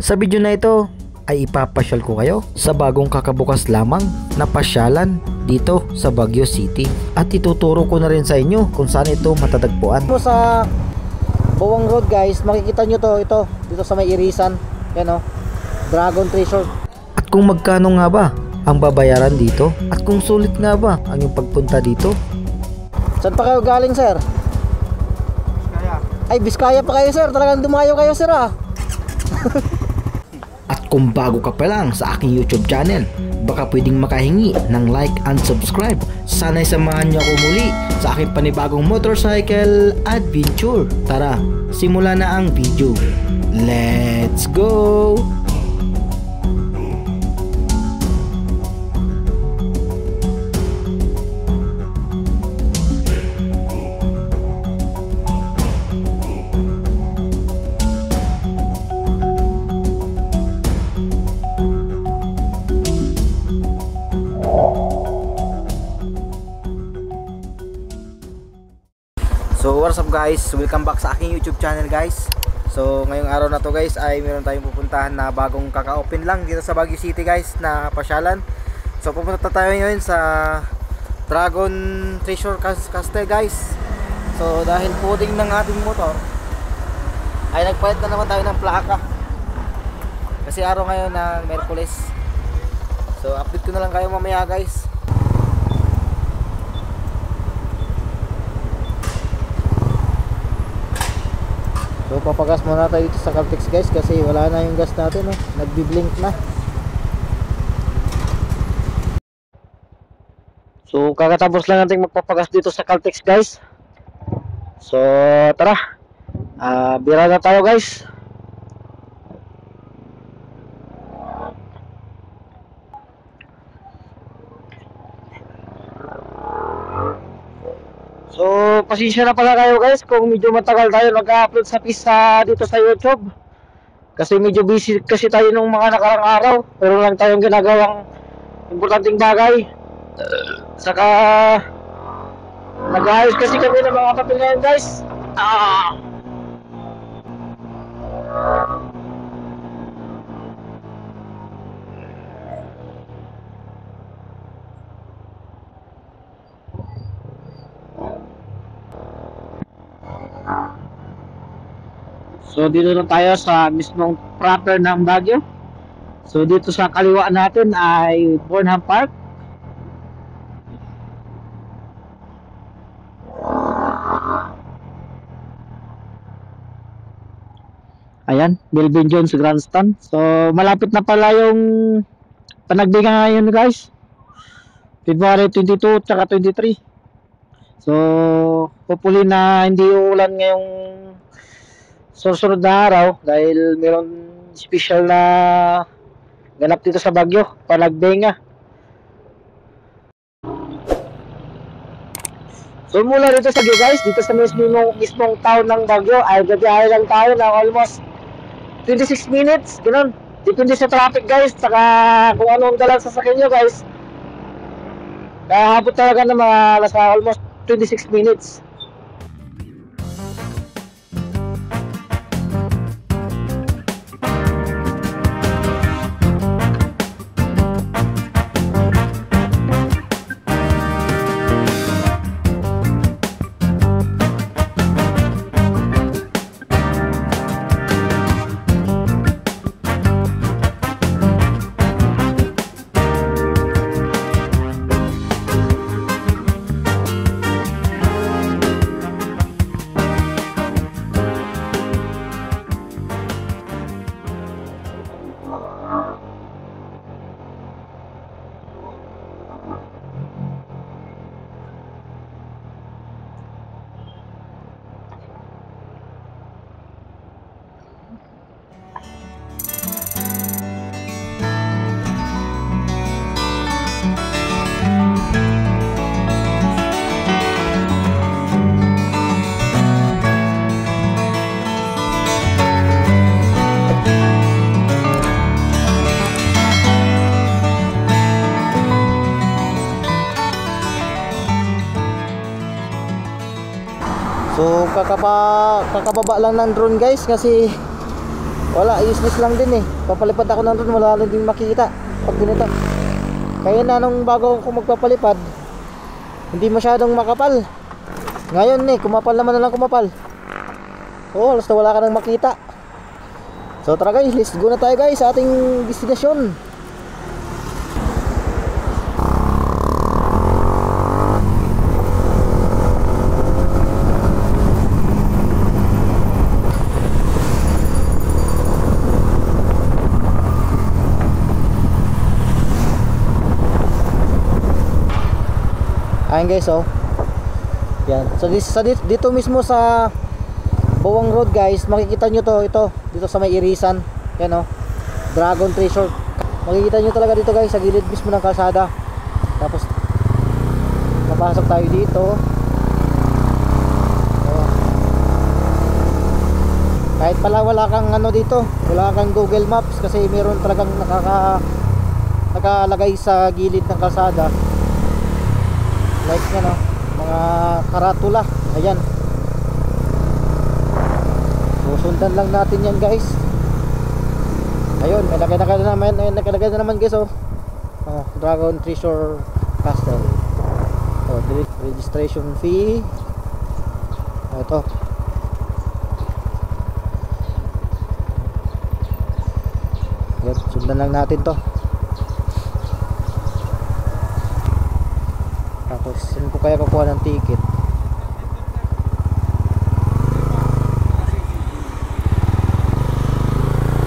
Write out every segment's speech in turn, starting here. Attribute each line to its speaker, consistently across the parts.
Speaker 1: Sa video na ito ay ipapasyal ko kayo sa bagong kakabukas lamang na pasyalan dito sa Baguio City. At ituturo ko na rin sa inyo kung saan ito matatagpuan. Sa Bawang Road guys, makikita nyo ito dito sa may Irisan. Yan o, Dragon Treasure. At kung magkano nga ba ang babayaran dito? At kung sulit nga ba ang yung pagpunta dito? Saan pa kayo galing, sir? Biskaya. Ay, Biskaya pa kayo, sir. Talagang dumayo kayo, sir, ah. At kung bago ka pa lang sa aking YouTube channel, baka pwedeng makahingi ng like and subscribe. Sana'y samahan niyo ako muli sa aking panibagong motorcycle adventure. Tara, simula na ang video. Let's go! So what's up guys, welcome back sa aking YouTube channel guys. So ngayong araw na to guys ay meron tayong pupuntahan na bagong kaka-open lang dito sa Baguio City guys na pasyalan. So pupunta tayo ngayon sa Dragon Treasure Castle guys. So dahil puding ng ating motor ay nagpalit na naman tayo ng plaka, kasi araw ngayon ng Merkules. So update ko na lang kayo mamaya guys. So papagas muna tayo dito sa Caltex guys kasi wala na yung gas natin, no? Nagbi-blink na. So kakatapos lang natin magpapagas dito sa Caltex guys. So tara, bira na tayo guys. So, pasensya na pala kayo guys kung medyo matagal tayo nag-upload sa pista dito sa YouTube. Kasi medyo busy kasi tayo nung mga nakarang araw. Pero lang tayong ginagawang importanteng bagay. Saka nag-ayos kasi kami ng mga papel ngayon guys. So dito na tayo sa mismong proper ng Baguio. So dito sa kaliwa natin ay Burnham Park. Ayan, Melvin Jones Grandstand. So malapit na pala yung panagbigan ngayon guys, February 22 at 23. So hopefully na hindi uulan ngayong susunod na araw dahil meron special na ganap dito sa Baguio, panagbenga. So mula dito sa Baguio guys, dito sa mismong town ng Baguio ay gabiyahe lang tayo ng almost 26 minutes, ganun. Depende sa traffic guys, saka kung ano ang dalang sasakyan nyo guys. Kaya habot talaga ng mga nasa almost 26 minutes. So kakababa lang ng drone guys kasi Wala, useless lang din eh. Papalipad ako nandun, wala lang din makikita pag ganito. Kaya na nung bago ako magpapalipad, hindi masyadong makapal. Ngayon eh, kumapal naman na lang kumapal. Oh, halos na wala ka nang makita. So tara guys, let's go na tayo guys sa ating destinasyon. Ayan guys, oh. Yan. So dito mismo sa Bawang Road guys, makikita nyo to, ito, dito sa may Irisan. Yan, oh. Dragon Treasure. Makikita nyo talaga dito guys, sa gilid mismo ng kalsada. Tapos papasok tayo dito. Oh. Kahit pala wala kang ano dito, wala kang Google Maps kasi meron talagang nakalagay sa gilid ng kalsada. Like yan, oh, mga karatula. Ayan. Susundan lang natin yan guys. Ayun, may nakalagay na naman guys, oh. Oh, Dragon Treasure Castle. Oh, registration fee. Oh, ito. Yan, sundan lang natin to. Tapos, saan ko kaya kukuha ng ticket?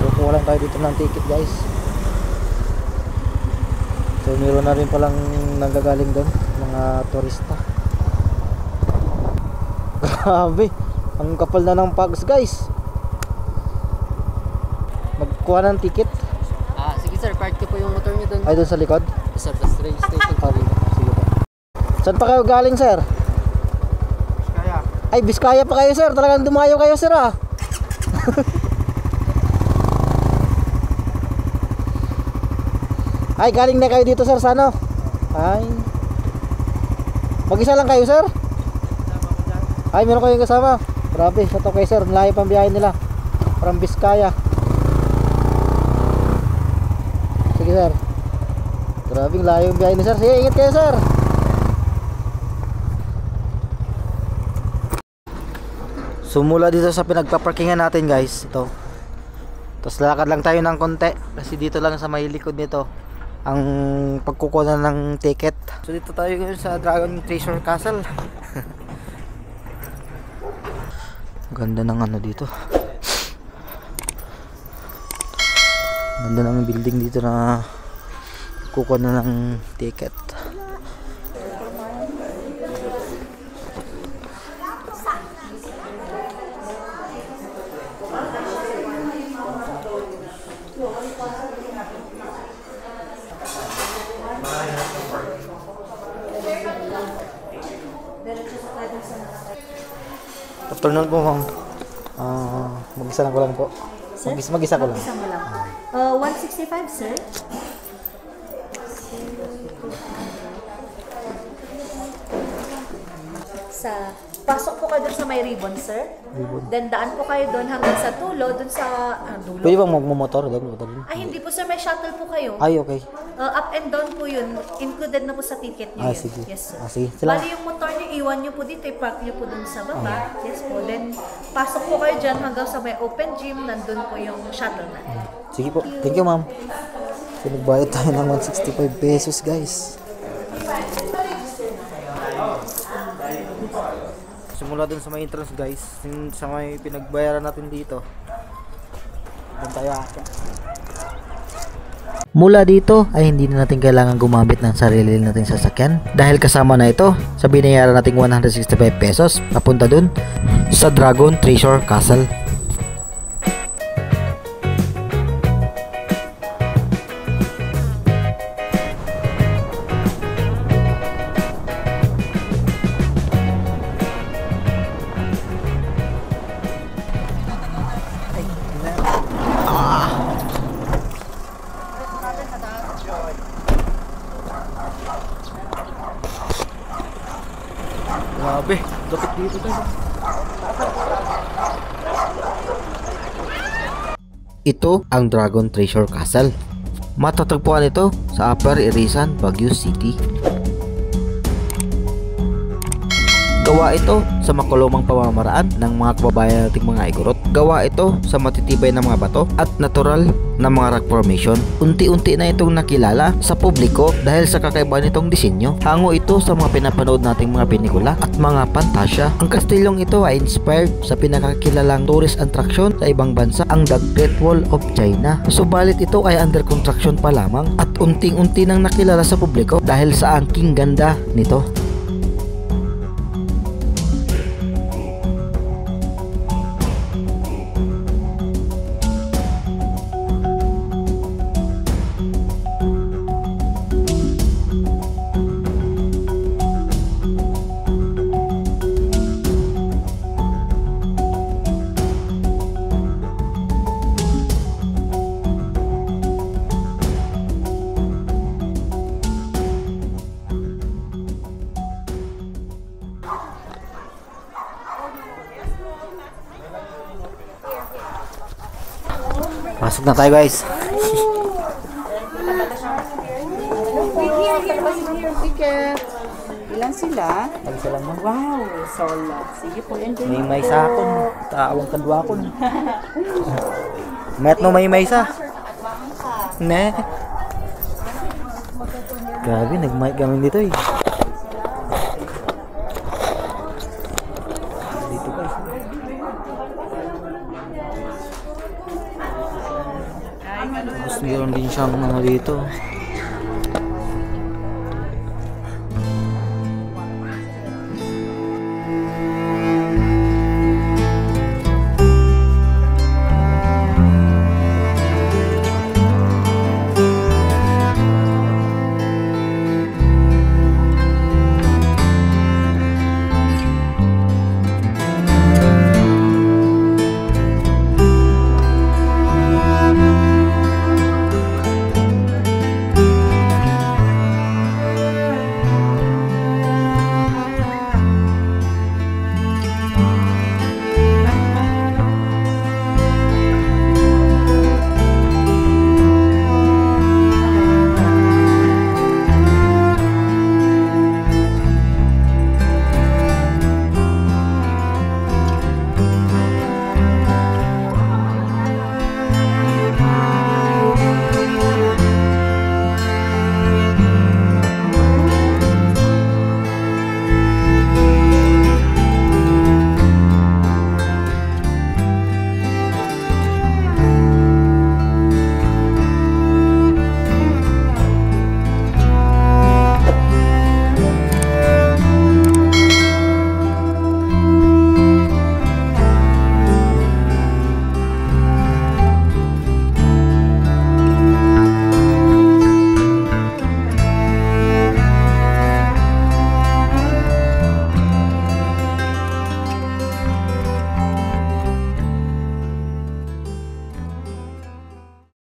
Speaker 1: Kukuha lang tayo dito ng ticket guys. So, meron na rin palang nanggagaling doon, mga turista. Grabe, ang kapal na ng pags guys. Magkuha ng ticket.
Speaker 2: Sige sir, park ko po yung motor niyo doon.
Speaker 1: Ay, doon sa likod?
Speaker 2: Sir, bus registration po.
Speaker 1: Okay, sige po. Saan pa kayo galing sir?
Speaker 2: Biskaya.
Speaker 1: Ay, Biskaya pa kayo sir. Talagang dumayo kayo sir ah. Ay, galing na kayo dito sir sa ano? Ay. Mag-isa lang kayo sir? Ay, meron kayong kasama. Grabe, sa to kay sir. Layo pang biyahe nila. From Biskaya. Sige sir. Grabe, layo yung biyahe ni sir. Sige, ingat kayo sir. So mula dito sa pinagpaparkingan natin guys, ito. Tapos lakad lang tayo ng konti kasi dito lang sa may likod nito ang pagkukunan ng ticket. So dito tayo ngayon sa Dragon Treasure Castle. Ganda ng ano dito. Ganda ng building dito na kukunan ng ticket. Afternoon po ma'am. Mag-isa lang ko lang po. Mag-isa ko lang.
Speaker 3: 165 sir. Sa pasok po kayo dun sa may ribbon sir.
Speaker 1: Ribbon.
Speaker 3: Then daan po kayo doon hanggang sa Tulo, dun sa dulo.
Speaker 1: Pwede bang magmumotor doon?
Speaker 3: Ay hindi po sir, may shuttle po kayo.
Speaker 1: Ay, okay.
Speaker 3: Up and down po yun. Included na po sa ticket niyo yun.
Speaker 1: Sige.
Speaker 3: Yes sir.
Speaker 1: Sige. Sila.
Speaker 3: Bali yung motor niyo, iwan niyo po dito, i-park niyo po dun sa baba. Yes po. Then pasok po kayo dyan hanggang sa may open gym, nandun po yung shuttle na.
Speaker 1: Sige po. Thank you ma'am. So nagbayad tayo ng 165 pesos guys. Simula dun sa may entrance guys, sa may pinagbayaran natin dito. Doon tayo aakyat. Mula dito ay hindi na natin kailangan gumamit ng sarili nating sasakyan dahil kasama na ito sa binayaran nating 165 pesos papunta dun sa Dragon Treasure Castle. Grabe, lapit dito tayo. Ito ang Dragon Treasure Castle. Matatagpuan ito sa Upper Irisan, Baguio City. Gawa ito sa makulumang pamamaraan ng mga kababayan nating mga Igorot. Gawa ito sa matitibay na mga bato at natural na mga rock formation. Unti-unti na itong nakilala sa publiko dahil sa kakaiba nitong disenyo. Hango ito sa mga pinapanood nating mga pelikula at mga pantasya. Ang kastilyong ito ay inspired sa pinakakilalang tourist attraction sa ibang bansa, ang The Great Wall of China. Subalit ito ay under construction pa lamang at unting-unti nang nakilala sa publiko dahil sa angking ganda nito. Pasok na tayo, guys.
Speaker 4: Ilan sila?
Speaker 1: Mag-isa lang mo.
Speaker 4: Wow, solo. Sige po, enjoy.
Speaker 1: May sa akon. Taawang kadwa akon. Met no may sa. Ne. Grabe, nag-mic kami dito eh. Dito guys. Tapos meron din siyang mga dito.